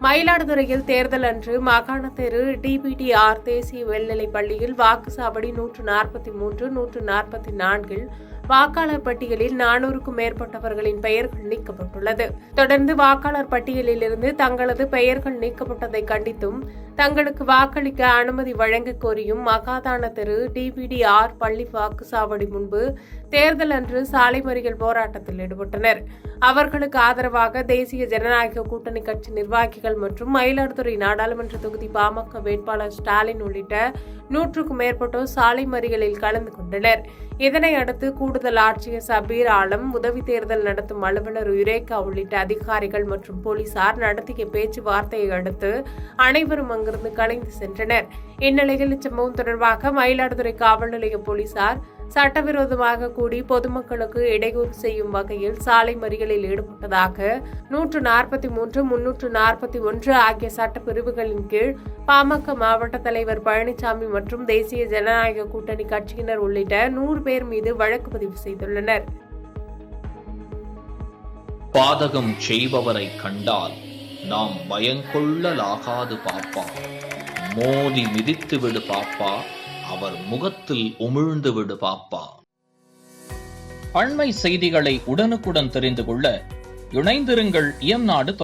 மயிலாடுதுறையில் தேர்தல் அன்று மாகாண தெரு டிபிடிஆர் தேசிய மேல்நிலைப் பள்ளியில் வாக்குச்சாவடி 143, 144 வாக்காளர் பட்டியலில் 400க்கும் மேற்பட்டவர்களின் பெயர்கள் நீக்கப்பட்டுள்ளது. தொடர்ந்து வாக்காளர் பட்டியலில் இருந்து தங்களது பெயர்கள் நீக்கப்பட்டதை கண்டித்தும் தங்களுக்கு வாக்களிக்க அனுமதி வழங்க கோரியும் மகாதான தெரு டிபிடிஆர் பள்ளி வாக்குச்சாவடி முன்பு தேர்தல் அன்று சாலை மறியல் போராட்டத்தில் ஈடுபட்டனர். அவர்களுக்கு ஆதரவாக தேசிய ஜனநாயக கூட்டணி கட்சி நிர்வாகிகள் மற்றும் மயிலாடுதுறை நாடாளுமன்ற தொகுதி பாமக வேட்பாளர் ஸ்டாலின் உள்ளிட்ட 100க்கும் மேற்பட்டோர் சாலை மறியலில் கலந்து கொண்டனர். இதனை அடுத்து கூடுதல் ஆட்சியர் சபீர் ஆலம், உதவி தேர்தல் நடத்தும் அலுவலர் யுரேகா உள்ளிட்ட அதிகாரிகள் மற்றும் போலீசார் நடத்திய பேச்சுவார்த்தையை அடுத்து அனைவரும் அங்கிருந்து கலைந்து சென்றனர். இந்நிலையில் இச்சம்பவம் தொடர்பாக மயிலாடுதுறை காவல் நிலைய போலீசார் சட்டவிரோதமாக கூடி பொதுமக்களுக்கு இடையூறு செய்யும் வகையில் சாலை மறியலில் ஈடுபட்டதாக 143, 341 ஆகிய சட்டப்பிரிவுகளின் கீழ் பாமக மாவட்ட தலைவர் பழனிசாமி மற்றும் தேசிய ஜனநாயக கூட்டணி கட்சியினர் உள்ளிட்ட 100 பேர் மீது வழக்கு பதிவு செய்துள்ளனர். பாதகம் செய்பவரை கண்டால் நாம் பயங்கொள்ளலாகாது பாப்பா, மோதி மிதித்து விடு பாப்பா, அவர் முகத்தில் உமிழ்ந்து விடு பாப்பா. அண்மை செய்திகளை உடனுக்குடன் தெரிந்து கொள்ள இணைந்திருங்கள் இயம்நாடு